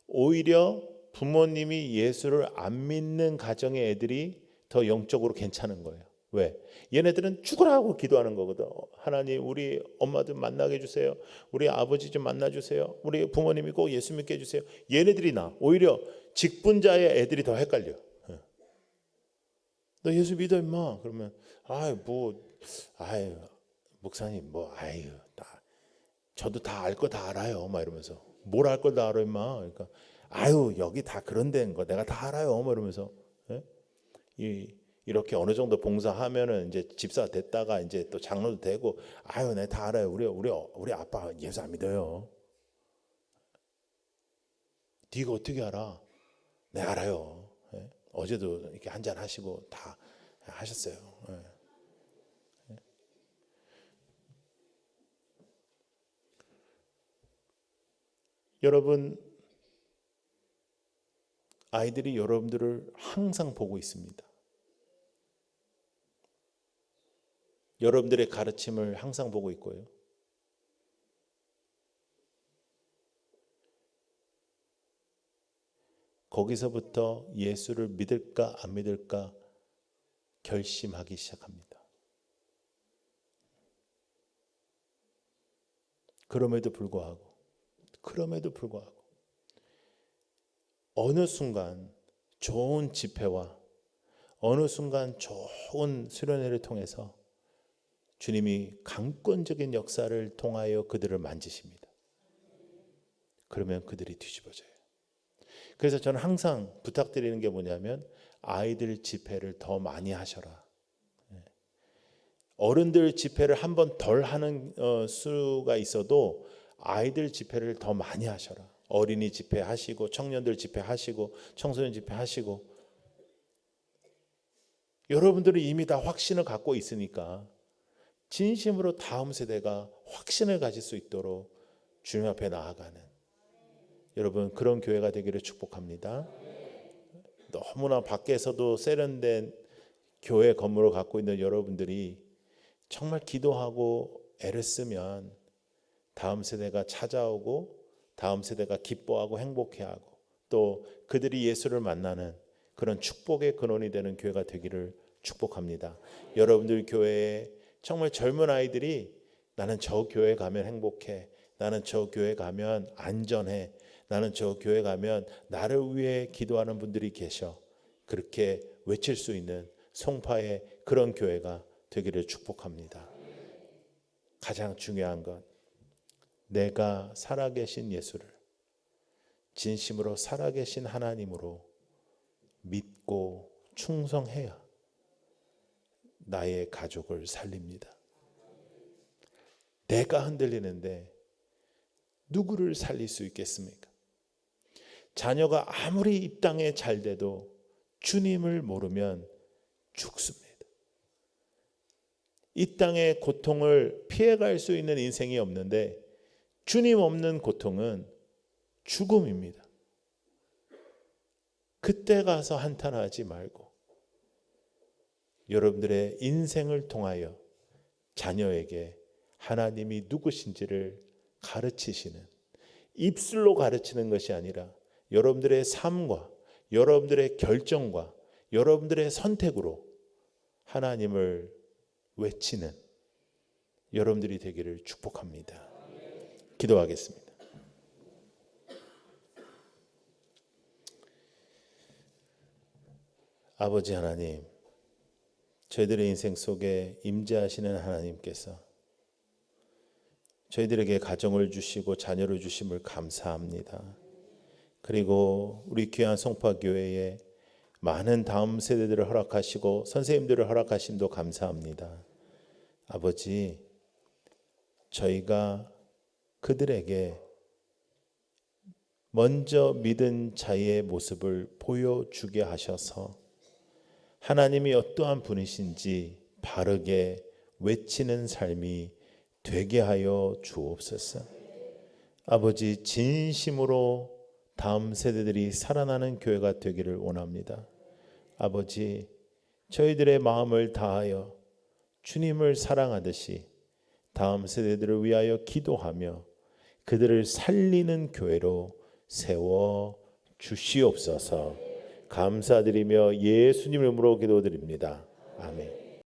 오히려 부모님이 예수를 안 믿는 가정의 애들이 더 영적으로 괜찮은 거예요. 왜? 얘네들은 죽으라고 기도하는 거거든. 하나님 우리 엄마 좀 만나게 해주세요. 우리 아버지 좀 만나주세요. 우리 부모님이 꼭 예수 믿게 해주세요. 얘네들이 오히려 직분자의 애들이 더 헷갈려. 너 예수 믿어 임마. 그러면 목사님 저도 다 알 거 다 알아요. 막 이러면서 뭘 알 걸 다 알아 임마. 그러니까 여기 다 그런 데인 거 내가 다 알아요. 막 이러면서 이렇게 어느 정도 봉사하면은 이제 집사 됐다가 이제 또 장로도 되고 내가 다 알아요. 우리 아빠 예수 안 믿어요. 네가 어떻게 알아? 네, 알아요. 예. 어제도 이렇게 한잔 하시고 다 하셨어요. 예. 여러분, 아이들이 여러분들을 항상 보고 있습니다. 여러분들의 가르침을 항상 보고 있고요. 거기서부터 예수를 믿을까 안 믿을까 결심하기 시작합니다. 그럼에도 불구하고 어느 순간 좋은 집회와 어느 순간 좋은 수련회를 통해서 주님이 강권적인 역사를 통하여 그들을 만지십니다. 그러면 그들이 뒤집어져요. 그래서 저는 항상 부탁드리는 게 뭐냐면 아이들 집회를 더 많이 하셔라. 어른들 집회를 한 번 덜 하는 수가 있어도 아이들 집회를 더 많이 하셔라. 어린이 집회 하시고 청년들 집회 하시고 청소년 집회 하시고 여러분들은 이미 다 확신을 갖고 있으니까 진심으로 다음 세대가 확신을 가질 수 있도록 주님 앞에 나아가는 여러분 그런 교회가 되기를 축복합니다. 너무나 밖에서도 세련된 교회 건물을 갖고 있는 여러분들이 정말 기도하고 애를 쓰면 다음 세대가 찾아오고 다음 세대가 기뻐하고 행복해하고 또 그들이 예수를 만나는 그런 축복의 근원이 되는 교회가 되기를 축복합니다. 여러분들 교회에 정말 젊은 아이들이 나는 저 교회 가면 행복해, 나는 저 교회 가면 안전해, 나는 저 교회 가면 나를 위해 기도하는 분들이 계셔. 그렇게 외칠 수 있는 송파의 그런 교회가 되기를 축복합니다. 가장 중요한 건 내가 살아계신 예수를 진심으로 살아계신 하나님으로 믿고 충성해야 나의 가족을 살립니다. 내가 흔들리는데 누구를 살릴 수 있겠습니까? 자녀가 아무리 이 땅에 잘 돼도 주님을 모르면 죽습니다. 이 땅의 고통을 피해갈 수 있는 인생이 없는데 주님 없는 고통은 죽음입니다. 그때 가서 한탄하지 말고 여러분들의 인생을 통하여 자녀에게 하나님이 누구신지를 가르치시는, 입술로 가르치는 것이 아니라 여러분들의 삶과 여러분들의 결정과 여러분들의 선택으로 하나님을 외치는 여러분들이 되기를 축복합니다. 기도하겠습니다. 아버지 하나님, 저희들의 인생 속에 임재하시는 하나님께서 저희들에게 가정을 주시고 자녀를 주심을 감사합니다. 그리고 우리 귀한 송파교회에 많은 다음 세대들을 허락하시고 선생님들을 허락하심도 감사합니다. 아버지, 저희가 그들에게 먼저 믿은 자의 모습을 보여주게 하셔서 하나님이 어떠한 분이신지 바르게 외치는 삶이 되게 하여 주옵소서. 아버지, 진심으로 다음 세대들이 살아나는 교회가 되기를 원합니다. 아버지, 저희들의 마음을 다하여 주님을 사랑하듯이 다음 세대들을 위하여 기도하며 그들을 살리는 교회로 세워 주시옵소서. 감사드리며 예수님 이름으로 기도드립니다. 아멘.